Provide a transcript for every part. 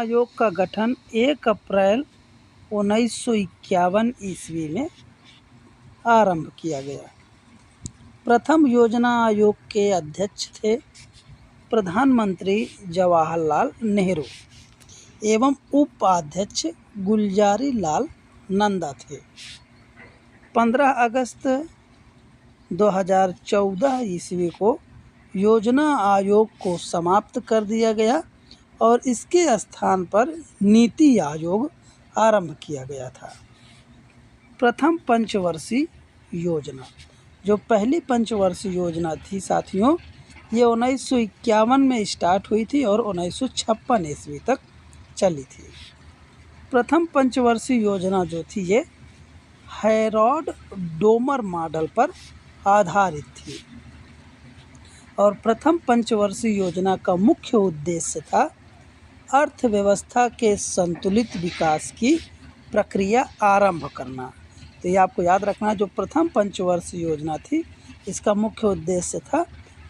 आयोग का गठन 1 अप्रैल 1951 ईस्वी में आरंभ किया गया। प्रथम योजना आयोग के अध्यक्ष थे प्रधानमंत्री जवाहरलाल नेहरू एवं उपाध्यक्ष गुलजारी लाल नंदा थे। 15 अगस्त 2014 ईस्वी को योजना आयोग को समाप्त कर दिया गया और इसके स्थान पर नीति आयोग आरंभ किया गया था। प्रथम पंचवर्षीय योजना, जो पहली पंचवर्षीय योजना थी साथियों, ये 1951 में स्टार्ट हुई थी और 1956 ईस्वी तक चली थी। प्रथम पंचवर्षीय योजना जो थी ये हैरोल्ड डोमर मॉडल पर आधारित थी और प्रथम पंचवर्षीय योजना का मुख्य उद्देश्य था अर्थव्यवस्था के संतुलित विकास की प्रक्रिया आरंभ करना। तो ये आपको याद रखना, जो प्रथम पंचवर्षीय योजना थी इसका मुख्य उद्देश्य था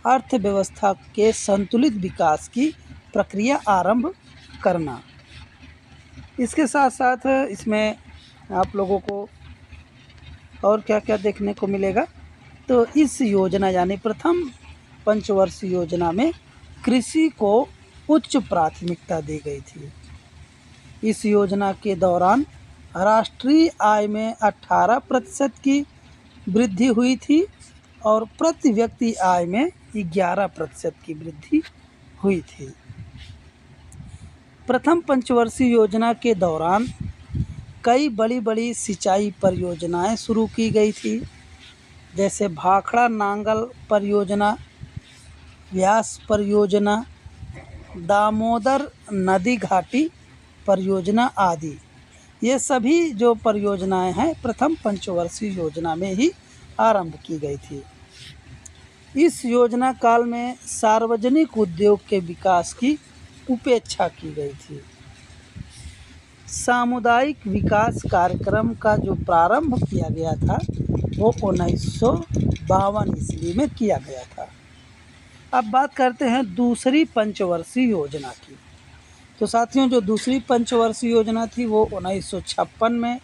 अर्थव्यवस्था के संतुलित विकास की प्रक्रिया आरंभ करना। इसके साथ साथ इसमें आप लोगों को और क्या क्या देखने को मिलेगा, तो इस योजना यानी प्रथम पंचवर्षीय योजना में कृषि को उच्च प्राथमिकता दी गई थी। इस योजना के दौरान राष्ट्रीय आय में 18% की वृद्धि हुई थी और प्रति व्यक्ति आय में 11% की वृद्धि हुई थी। प्रथम पंचवर्षीय योजना के दौरान कई बड़ी बड़ी सिंचाई परियोजनाएं शुरू की गई थी, जैसे भाखड़ा नांगल परियोजना, व्यास परियोजना, दामोदर नदी घाटी परियोजना आदि। ये सभी जो परियोजनाएं हैं प्रथम पंचवर्षीय योजना में ही आरंभ की गई थी। इस योजना काल में सार्वजनिक उद्योग के विकास की उपेक्षा की गई थी। सामुदायिक विकास कार्यक्रम का जो प्रारंभ किया गया था वो 1952 ईस्वी में किया गया था। अब बात करते हैं दूसरी पंचवर्षीय योजना की। तो साथियों, जो दूसरी पंचवर्षीय योजना थी वो 1956 में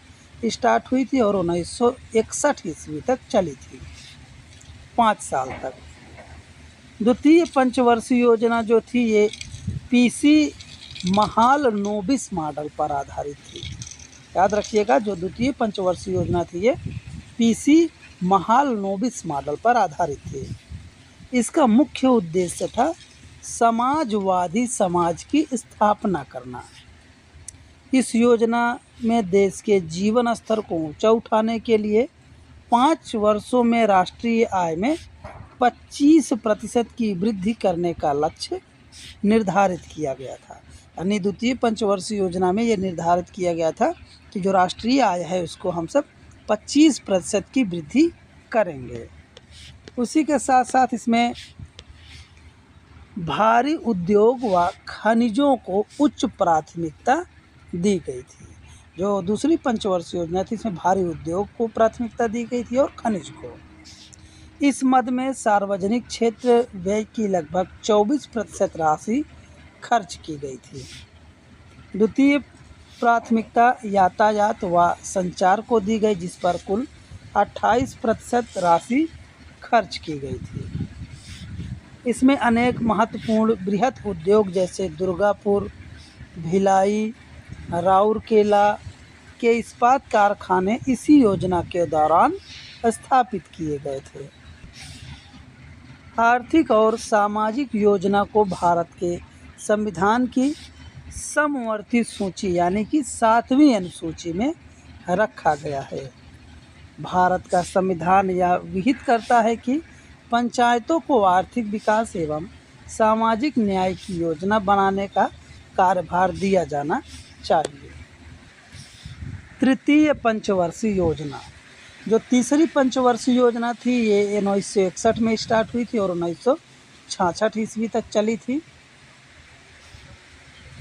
स्टार्ट हुई थी और 1961 ईस्वी तक चली थी, 5 साल तक। द्वितीय पंचवर्षीय योजना जो थी ये पीसी महालनोबिस मॉडल पर आधारित थी। याद रखिएगा, जो द्वितीय पंचवर्षीय योजना थी ये पीसी महालनोबिस मॉडल पर आधारित थी। इसका मुख्य उद्देश्य था समाजवादी समाज की स्थापना करना। इस योजना में देश के जीवन स्तर को ऊंचा उठाने के लिए 5 वर्षों में राष्ट्रीय आय में 25% की वृद्धि करने का लक्ष्य निर्धारित किया गया था। यानी द्वितीय पंचवर्षीय योजना में ये निर्धारित किया गया था कि जो राष्ट्रीय आय है उसको हम सब 25% की वृद्धि करेंगे। उसी के साथ साथ इसमें भारी उद्योग व खनिजों को उच्च प्राथमिकता दी गई थी। जो दूसरी पंचवर्षीय योजना थी इसमें भारी उद्योग को प्राथमिकता दी गई थी और खनिज को। इस मद में सार्वजनिक क्षेत्र व्यय की लगभग 24% राशि खर्च की गई थी। द्वितीय प्राथमिकता यातायात व संचार को दी गई, जिस पर कुल 28% राशि खर्च की गई थी। इसमें अनेक महत्वपूर्ण बृहत उद्योग जैसे दुर्गापुर, भिलाई, राउरकेला के इस्पात कारखाने इसी योजना के दौरान स्थापित किए गए थे। आर्थिक और सामाजिक योजना को भारत के संविधान की समवर्ती सूची यानी कि 7वीं अनुसूची में रखा गया है। भारत का संविधान यह विहित करता है कि पंचायतों को आर्थिक विकास एवं सामाजिक न्याय की योजना बनाने का कार्यभार दिया जाना चाहिए। तृतीय पंचवर्षीय योजना, जो तीसरी पंचवर्षीय योजना थी ये 1961 में स्टार्ट हुई थी और 1966 ईस्वी तक चली थी।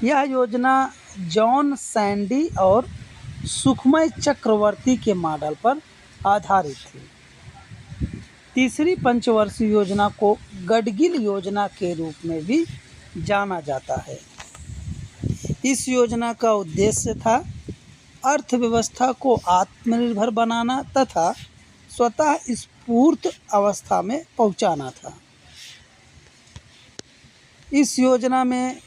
यह योजना जॉन सैंडी और सुखमय चक्रवर्ती के मॉडल पर आधारित थी। तीसरी पंचवर्षीय योजना को गडगिल योजना के रूप में भी जाना जाता है। इस योजना का उद्देश्य था अर्थव्यवस्था को आत्मनिर्भर बनाना तथा स्वतः स्फूर्त अवस्था में पहुंचाना था। इस योजना में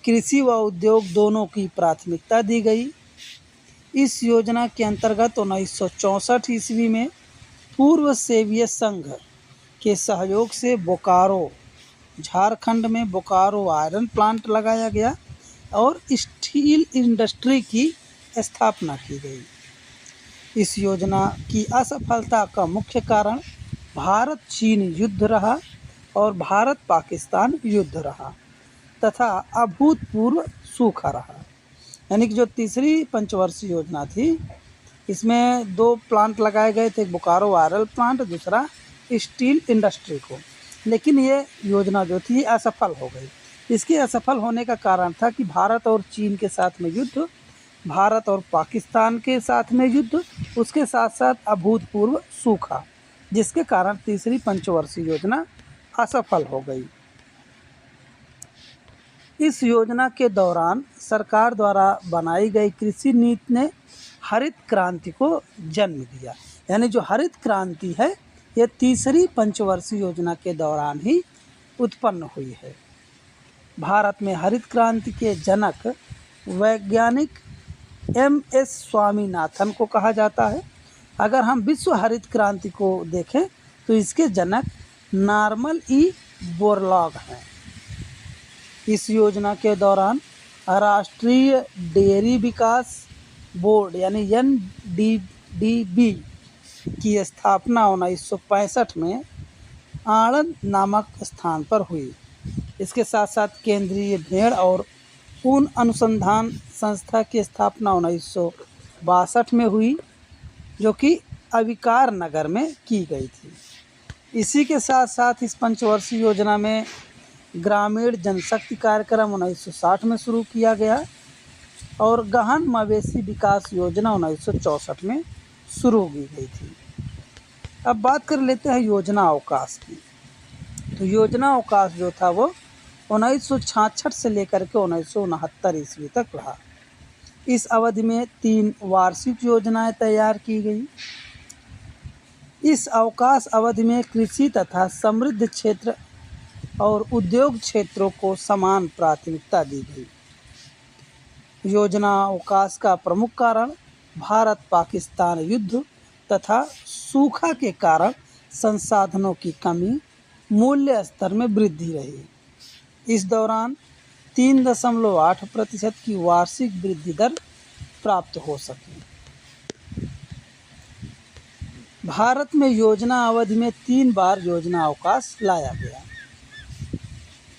कृषि व उद्योग दोनों की प्राथमिकता दी गई। इस योजना के अंतर्गत 1964 ईस्वी में पूर्व सोवियत संघ के सहयोग से बोकारो, झारखंड में बोकारो आयरन प्लांट लगाया गया और स्टील इंडस्ट्री की स्थापना की गई। इस योजना की असफलता का मुख्य कारण भारत चीन युद्ध रहा और भारत पाकिस्तान युद्ध रहा तथा अभूतपूर्व सूखा रहा। यानी कि जो तीसरी पंचवर्षीय योजना थी, इसमें 2 प्लांट लगाए गए थे, बोकारो आयरन प्लांट, दूसरा स्टील इंडस्ट्री को, लेकिन ये योजना जो थी असफल हो गई। इसके असफल होने का कारण था कि भारत और चीन के साथ में युद्ध, भारत और पाकिस्तान के साथ में युद्ध, उसके साथ साथ अभूतपूर्व सूखा, जिसके कारण तीसरी पंचवर्षीय योजना असफल हो गई। इस योजना के दौरान सरकार द्वारा बनाई गई कृषि नीति ने हरित क्रांति को जन्म दिया। यानी जो हरित क्रांति है, ये तीसरी पंचवर्षीय योजना के दौरान ही उत्पन्न हुई है। भारत में हरित क्रांति के जनक वैज्ञानिक MS स्वामीनाथन को कहा जाता है। अगर हम विश्व हरित क्रांति को देखें तो इसके जनक नॉर्मन E. बोरलॉग हैं। इस योजना के दौरान राष्ट्रीय डेयरी विकास बोर्ड यानी NDDB की स्थापना 1965 में आणंद नामक स्थान पर हुई। इसके साथ साथ केंद्रीय भेड़ और ऊन अनुसंधान संस्था की स्थापना 1962 में हुई, जो कि अविकार नगर में की गई थी। इसी के साथ साथ इस पंचवर्षीय योजना में ग्रामीण जनशक्ति कार्यक्रम 1960 में शुरू किया गया और गहन मवेशी विकास योजना 1964 में शुरू की गई थी। अब बात कर लेते हैं योजना अवकाश की। तो योजना अवकाश जो था वो 1966 से लेकर के 1969 ईस्वी तक रहा। इस अवधि में 3 वार्षिक योजनाएं तैयार की गई। इस अवकाश अवधि में कृषि तथा समृद्ध क्षेत्र और उद्योग क्षेत्रों को समान प्राथमिकता दी गई। योजना अवकाश का प्रमुख कारण भारत पाकिस्तान युद्ध तथा सूखा के कारण संसाधनों की कमी, मूल्य स्तर में वृद्धि रही। इस दौरान 3.8% की वार्षिक वृद्धि दर प्राप्त हो सकी। भारत में योजना अवधि में 3 बार योजना अवकाश लाया गया।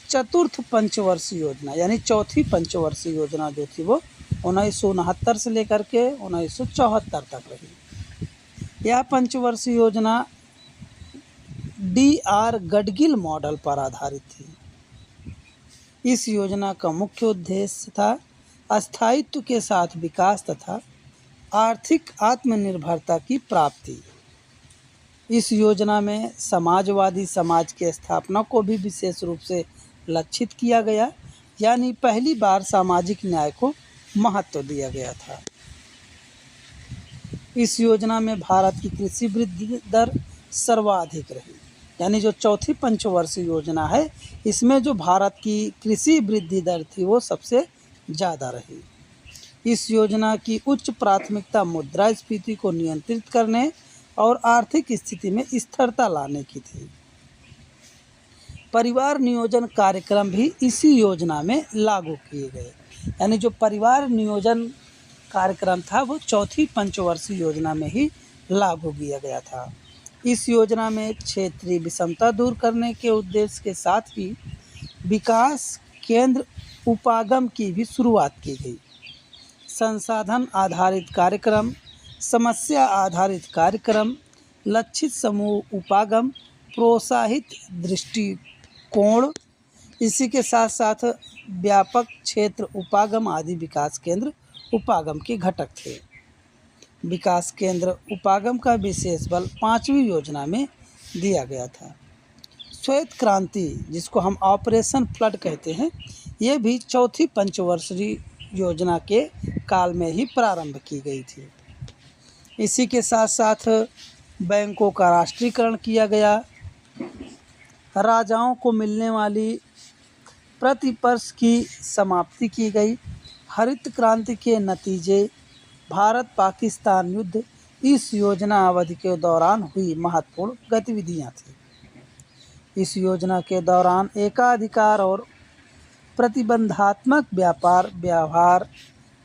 चतुर्थ पंचवर्षीय योजना यानी चौथी पंचवर्षीय योजना जो थी वो 1969 से लेकर के 1974 तक रही। यह पंचवर्षीय योजना DR गडगिल मॉडल पर आधारित थी। इस योजना का मुख्य उद्देश्य था स्थायित्व के साथ विकास तथा आर्थिक आत्मनिर्भरता की प्राप्ति। इस योजना में समाजवादी समाज की स्थापना को भी विशेष रूप से लक्षित किया गया, यानी पहली बार सामाजिक न्याय को महत्व दिया गया था। इस योजना में भारत की कृषि वृद्धि दर सर्वाधिक रही। यानी जो चौथी पंचवर्षीय योजना है, इसमें जो भारत की कृषि वृद्धि दर थी वो सबसे ज़्यादा रही। इस योजना की उच्च प्राथमिकता मुद्रास्फीति को नियंत्रित करने और आर्थिक स्थिति में स्थिरता लाने की थी। परिवार नियोजन कार्यक्रम भी इसी योजना में लागू किए गए। यानी जो परिवार नियोजन कार्यक्रम था वो चौथी पंचवर्षीय योजना में ही लागू किया गया था। इस योजना में क्षेत्रीय विषमता दूर करने के उद्देश्य के साथ ही विकास केंद्र उपागम की भी शुरुआत की गई। संसाधन आधारित कार्यक्रम, समस्या आधारित कार्यक्रम, लक्षित समूह उपागम, प्रोत्साहित दृष्टिकोण, इसी के साथ साथ व्यापक क्षेत्र उपागम आदि विकास केंद्र उपागम के घटक थे। विकास केंद्र उपागम का विशेष बल 5वीं योजना में दिया गया था। श्वेत क्रांति, जिसको हम ऑपरेशन फ्लड कहते हैं, ये भी चौथी पंचवर्षीय योजना के काल में ही प्रारंभ की गई थी। इसी के साथ साथ बैंकों का राष्ट्रीयकरण किया गया, राजाओं को मिलने वाली प्रतिवर्ष की समाप्ति की गई। हरित क्रांति के नतीजे भारत पाकिस्तान युद्ध इस योजना अवधि के दौरान हुई महत्वपूर्ण गतिविधियां थीं। इस योजना के दौरान एकाधिकार और प्रतिबंधात्मक व्यापार व्यवहार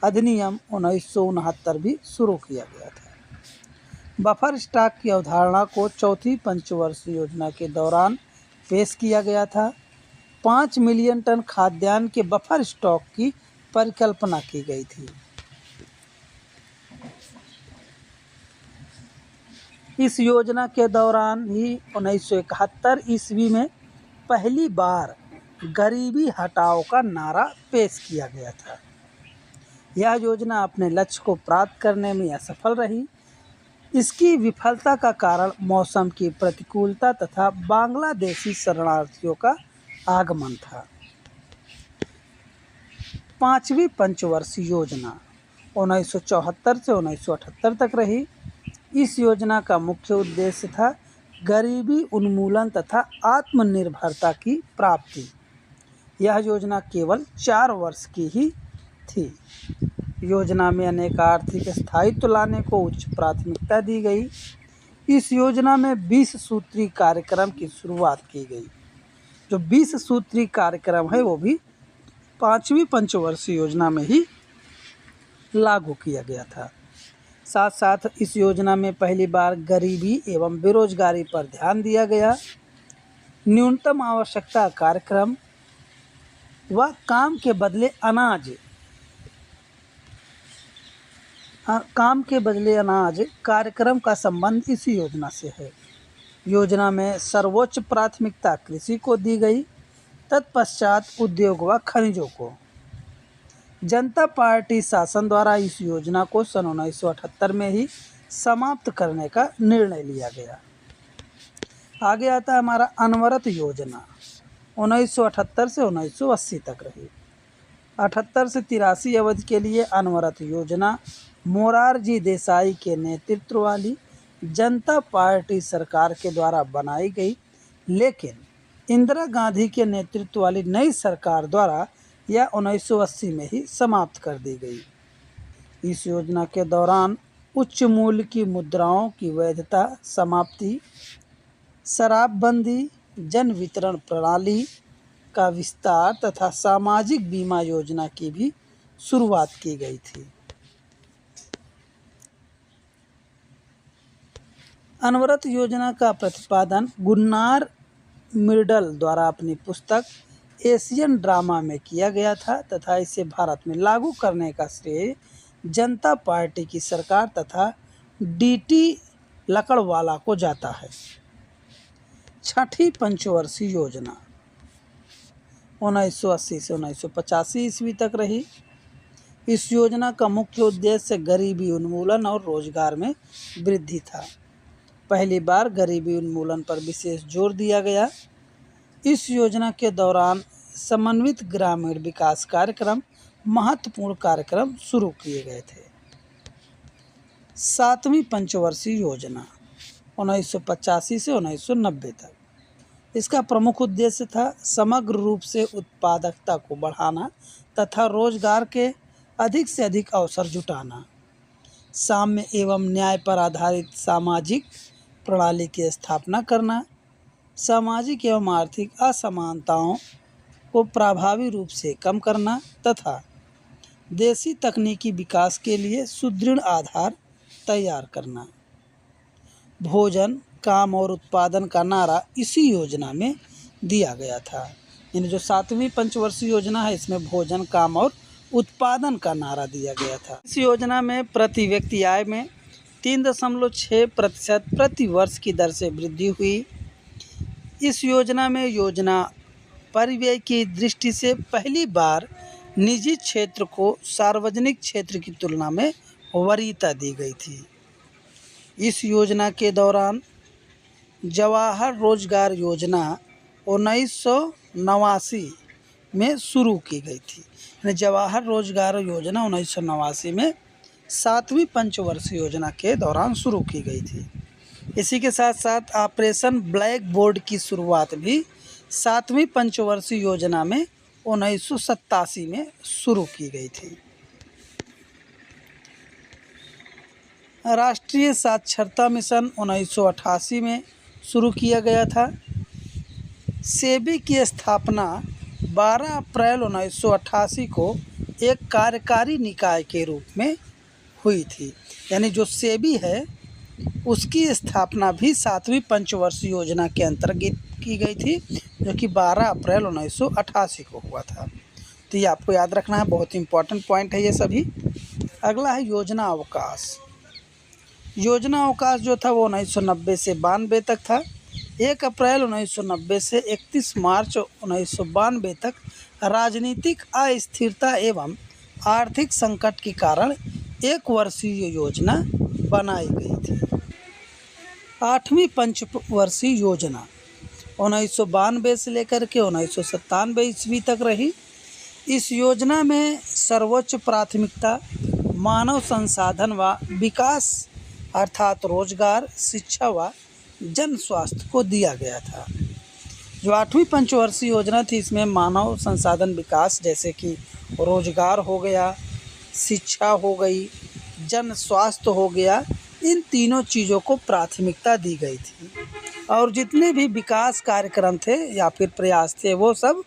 अधिनियम 1969 भी शुरू किया गया था। बफर स्टॉक की अवधारणा को चौथी पंचवर्षीय योजना के दौरान पेश किया गया था। 5 मिलियन टन खाद्यान्न के बफर स्टॉक की परिकल्पना की गई थी। इस योजना के दौरान ही 1971 ईस्वी में पहली बार गरीबी हटाओ का नारा पेश किया गया था। यह योजना अपने लक्ष्य को प्राप्त करने में असफल रही। इसकी विफलता का कारण मौसम की प्रतिकूलता तथा बांग्लादेशी शरणार्थियों का आगमन था। पांचवी पंचवर्षीय योजना 1974 से 1978 तक रही। इस योजना का मुख्य उद्देश्य था गरीबी उन्मूलन तथा आत्मनिर्भरता की प्राप्ति। यह योजना केवल 4 वर्ष की ही थी। योजना में अनेक आर्थिक स्थायित्व लाने को उच्च प्राथमिकता दी गई। इस योजना में 20 सूत्री कार्यक्रम की शुरुआत की गई। जो 20 सूत्री कार्यक्रम है वो भी पांचवी पंचवर्षीय योजना में ही लागू किया गया था। साथ साथ इस योजना में पहली बार गरीबी एवं बेरोजगारी पर ध्यान दिया गया। न्यूनतम आवश्यकता कार्यक्रम व काम के बदले अनाज कार्यक्रम का संबंध इस योजना से है। योजना में सर्वोच्च प्राथमिकता कृषि को दी गई, तत्पश्चात उद्योग व खनिजों को। जनता पार्टी शासन द्वारा इस योजना को सन 1978 में ही समाप्त करने का निर्णय लिया गया। आगे आता है हमारा अनवरत योजना 1978 से 1980 तक रही। 78 से 83 अवधि के लिए अनवरत योजना मोरारजी देसाई के नेतृत्व वाली जनता पार्टी सरकार के द्वारा बनाई गई, लेकिन इंदिरा गांधी के नेतृत्व वाली नई सरकार द्वारा यह 1980 में ही समाप्त कर दी गई। इस योजना के दौरान उच्च मूल्य की मुद्राओं की वैधता समाप्ति, शराबबंदी, जन वितरण प्रणाली का विस्तार तथा सामाजिक बीमा योजना की भी शुरुआत की गई थी। अनवरत योजना का प्रतिपादन गुन्नार मिर्डल द्वारा अपनी पुस्तक एशियन ड्रामा में किया गया था तथा इसे भारत में लागू करने का श्रेय जनता पार्टी की सरकार तथा डीटी लकड़वाला को जाता है। छठी पंचवर्षीय योजना 1980 से 1985 ईस्वी तक रही। इस योजना का मुख्य उद्देश्य गरीबी उन्मूलन और रोजगार में वृद्धि था। पहली बार गरीबी उन्मूलन पर विशेष जोर दिया गया। इस योजना के दौरान समन्वित ग्रामीण विकास कार्यक्रम महत्वपूर्ण कार्यक्रम शुरू किए गए थे। सातवीं पंचवर्षीय योजना 1985 से 1990 तक। इसका प्रमुख उद्देश्य था समग्र रूप से उत्पादकता को बढ़ाना तथा रोजगार के अधिक से अधिक अवसर जुटाना, साम्य एवं न्याय पर आधारित सामाजिक प्रणाली की स्थापना करना, सामाजिक एवं आर्थिक असमानताओं को प्रभावी रूप से कम करना तथा देशी तकनीकी विकास के लिए सुदृढ़ आधार तैयार करना। भोजन, काम और उत्पादन का नारा इसी योजना में दिया गया था। यानी जो सातवीं पंचवर्षीय योजना है इसमें भोजन, काम और उत्पादन का नारा दिया गया था। इस योजना में प्रति व्यक्ति आय में 3.6% प्रति वर्ष की दर से वृद्धि हुई। इस योजना में योजना परिव्यय की दृष्टि से पहली बार निजी क्षेत्र को सार्वजनिक क्षेत्र की तुलना में वरीयता दी गई थी। इस योजना के दौरान जवाहर रोजगार योजना 1989 में शुरू की गई थी। यानी जवाहर रोजगार योजना 1989 में 7वीं पंचवर्षीय योजना के दौरान शुरू की गई थी। इसी के साथ साथ ऑपरेशन ब्लैक बोर्ड की शुरुआत भी 7वीं पंचवर्षीय योजना में 1987 में शुरू की गई थी। राष्ट्रीय साक्षरता मिशन 1988 में शुरू किया गया था। सेबी की स्थापना 12 अप्रैल 1988 को एक कार्यकारी निकाय के रूप में हुई थी। यानी जो सेबी है उसकी स्थापना भी 7वीं पंचवर्षीय योजना के अंतर्गत की गई थी, जो कि 12 अप्रैल 1988 को हुआ था। तो ये आपको याद रखना है, बहुत इंपॉर्टेंट पॉइंट है ये सभी। अगला है योजना अवकाश। योजना अवकाश जो था वो 1990 से 92 तक था। 1 अप्रैल 1990 से 31 मार्च 1992 तक राजनीतिक अस्थिरता एवं आर्थिक संकट के कारण एक वर्षीय योजना बनाई गई थी। 8वीं पंचवर्षीय योजना 1992 से लेकर के 1997 ईस्वी तक रही। इस योजना में सर्वोच्च प्राथमिकता मानव संसाधन व विकास अर्थात रोजगार, शिक्षा व जन स्वास्थ्य को दिया गया था। जो 8वीं पंचवर्षीय योजना थी इसमें मानव संसाधन विकास जैसे कि रोजगार हो गया, शिक्षा हो गई, जन स्वास्थ्य हो गया, इन तीनों चीज़ों को प्राथमिकता दी गई थी। और जितने भी विकास कार्यक्रम थे या फिर प्रयास थे वो सब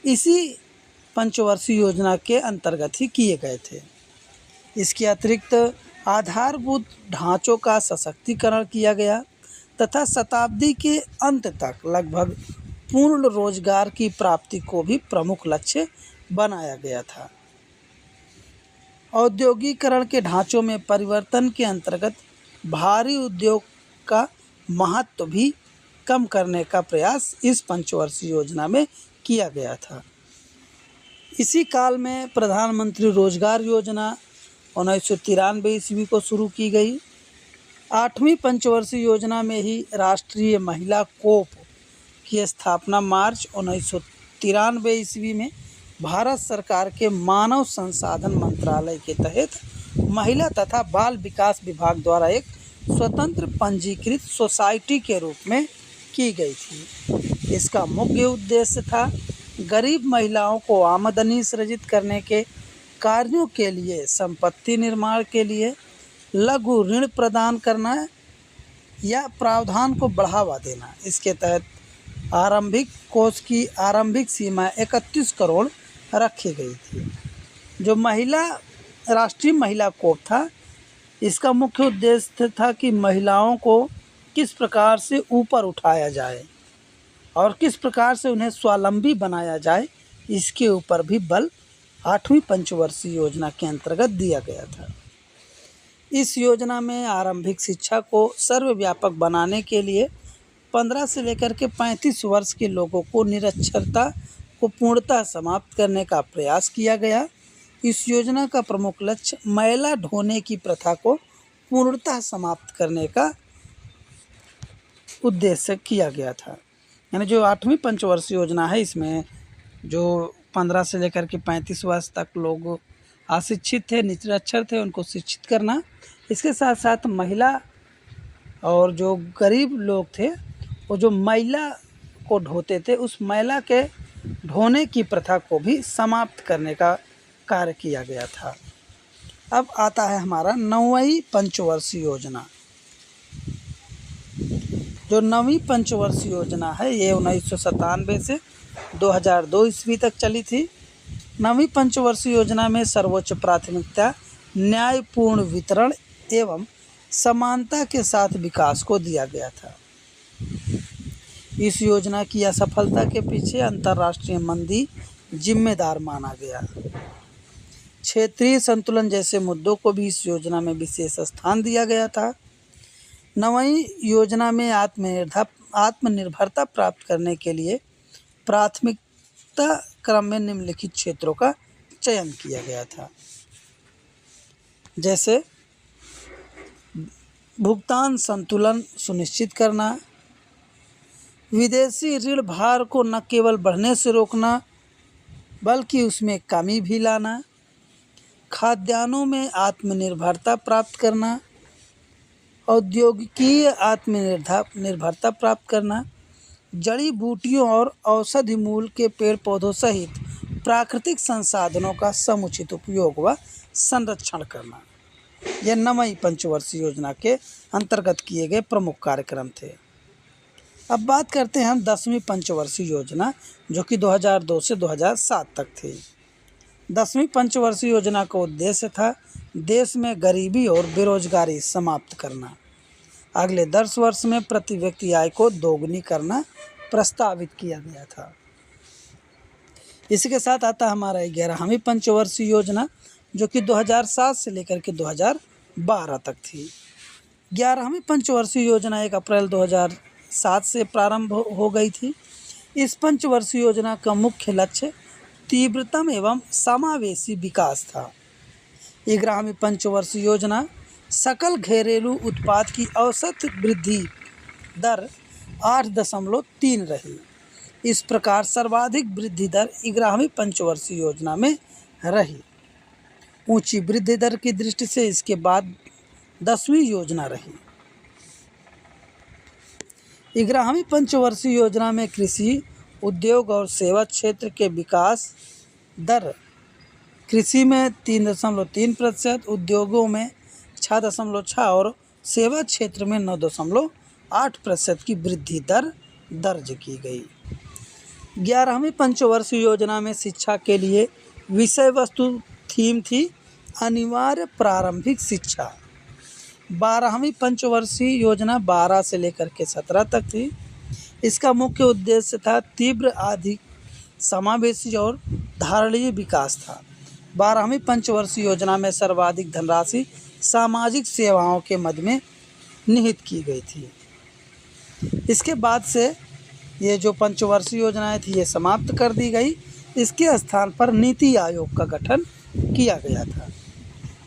इसी पंचवर्षीय योजना के अंतर्गत ही किए गए थे। इसके अतिरिक्त आधारभूत ढांचों का सशक्तिकरण किया गया तथा शताब्दी के अंत तक लगभग पूर्ण रोजगार की प्राप्ति को भी प्रमुख लक्ष्य बनाया गया था। औद्योगिकरण के ढांचों में परिवर्तन के अंतर्गत भारी उद्योग का महत्व भी कम करने का प्रयास इस पंचवर्षीय योजना में किया गया था। इसी काल में प्रधानमंत्री रोजगार योजना 1993 ईस्वी को शुरू की गई। 8वीं पंचवर्षीय योजना में ही राष्ट्रीय महिला कोष की स्थापना मार्च 1993 ईस्वी में भारत सरकार के मानव संसाधन मंत्रालय के तहत महिला तथा बाल विकास विभाग द्वारा एक स्वतंत्र पंजीकृत सोसाइटी के रूप में की गई थी। इसका मुख्य उद्देश्य था गरीब महिलाओं को आमदनी सृजित करने के कार्यों के लिए संपत्ति निर्माण के लिए लघु ऋण प्रदान करना या प्रावधान को बढ़ावा देना। इसके तहत आरंभिक कोष की आरंभिक सीमा 31 करोड़ रखी गई थी। जो राष्ट्रीय महिला कोष था इसका मुख्य उद्देश्य था कि महिलाओं को किस प्रकार से ऊपर उठाया जाए और किस प्रकार से उन्हें स्वावलंबी बनाया जाए, इसके ऊपर भी बल 8वीं पंचवर्षीय योजना के अंतर्गत दिया गया था। इस योजना में आरंभिक शिक्षा को सर्वव्यापक बनाने के लिए 15 से लेकर के 35 वर्ष के लोगों को निरक्षरता को पूर्णतः समाप्त करने का प्रयास किया गया। इस योजना का प्रमुख लक्ष्य मैला ढोने की प्रथा को पूर्णतः समाप्त करने का उद्देश्य किया गया था। यानी जो 8वीं पंचवर्षीय योजना है इसमें जो 15 से लेकर के 35 वर्ष तक लोग अशिक्षित थे, निरक्षर थे, उनको शिक्षित करना। इसके साथ साथ महिला और जो गरीब लोग थे वो जो मैला को ढोते थे उस मैला के ढोने की प्रथा को भी समाप्त करने का कार्य किया गया था। अब आता है हमारा 9वीं पंचवर्षीय योजना। जो 9वीं पंचवर्षीय योजना है ये 1997 से 2002 ईस्वी तक चली थी। 9वीं पंचवर्षीय योजना में सर्वोच्च प्राथमिकता न्यायपूर्ण वितरण एवं समानता के साथ विकास को दिया गया था। इस योजना की असफलता के पीछे अंतर्राष्ट्रीय मंदी जिम्मेदार माना गया। क्षेत्रीय संतुलन जैसे मुद्दों को भी इस योजना में विशेष स्थान दिया गया था। 9वीं योजना में आत्मनिर्भरता प्राप्त करने के लिए प्राथमिकता क्रम में निम्नलिखित क्षेत्रों का चयन किया गया था, जैसे भुगतान संतुलन सुनिश्चित करना, विदेशी ऋण भार को न केवल बढ़ने से रोकना बल्कि उसमें कमी भी लाना, खाद्यान्नों में आत्मनिर्भरता प्राप्त करना, औद्योगिकीय आत्मनिर्भरता प्राप्त करना, जड़ी बूटियों और औषधि मूल के पेड़ पौधों सहित प्राकृतिक संसाधनों का समुचित उपयोग व संरक्षण करना। यह 9वीं पंचवर्षीय योजना के अंतर्गत किए गए प्रमुख कार्यक्रम थे। अब बात करते हैं हम 10वीं पंचवर्षीय योजना, जो कि 2002 से 2007 तक थी। 10वीं पंचवर्षीय योजना का उद्देश्य था देश में गरीबी और बेरोजगारी समाप्त करना। अगले 10 वर्ष में प्रति व्यक्ति आय को दोगुनी करना प्रस्तावित किया गया था। इसके साथ आता हमारा 11वीं पंचवर्षीय योजना, जो कि 2007 से लेकर के 2012 तक थी। 11वीं पंचवर्षीय योजना 1 अप्रैल 2007 से प्रारंभ हो गई थी। इस पंचवर्षीय योजना का मुख्य लक्ष्य तीव्रतम एवं समावेशी विकास था। 11वीं पंचवर्षीय योजना सकल घरेलू उत्पाद की औसत वृद्धि दर 8.3 रही। इस प्रकार सर्वाधिक वृद्धि दर 11वीं पंचवर्षीय योजना में रही। ऊंची वृद्धि दर की दृष्टि से इसके बाद 10वीं योजना रही। 11वीं पंचवर्षीय योजना में कृषि, उद्योग और सेवा क्षेत्र के विकास दर कृषि में 3.3%, उद्योगों में 6.6 और सेवा क्षेत्र में 9.8% की वृद्धि दर दर्ज की गई। 11वीं पंचवर्षीय योजना में शिक्षा के लिए विषय वस्तु थीम थी अनिवार्य प्रारंभिक शिक्षा। 12वीं पंचवर्षीय योजना 12 से लेकर के 17 तक थी। इसका मुख्य उद्देश्य था तीव्र अधिक समावेशी और धारणीय विकास था। 12वीं पंचवर्षीय योजना में सर्वाधिक धनराशि सामाजिक सेवाओं के मद में निहित की गई थी। इसके बाद से ये जो पंचवर्षीय योजनाएं थी ये समाप्त कर दी गई। इसके स्थान पर नीति आयोग का गठन किया गया था।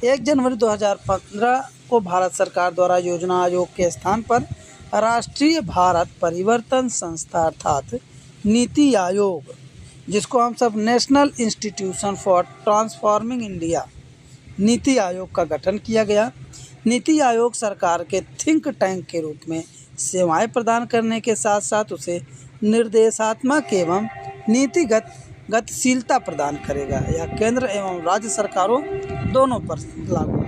1 जनवरी 2015 को भारत सरकार द्वारा योजना आयोग के स्थान पर राष्ट्रीय भारत परिवर्तन संस्था अर्थात नीति आयोग, जिसको हम सब national institution for transforming India NITI Aayog का गठन किया गया। नीति आयोग सरकार के थिंक टैंक के रूप में सेवाएं प्रदान करने के साथ साथ उसे निर्देशात्मक एवं नीतिगत गतिशीलता प्रदान करेगा। यह केंद्र एवं राज्य सरकारों दोनों पर लागू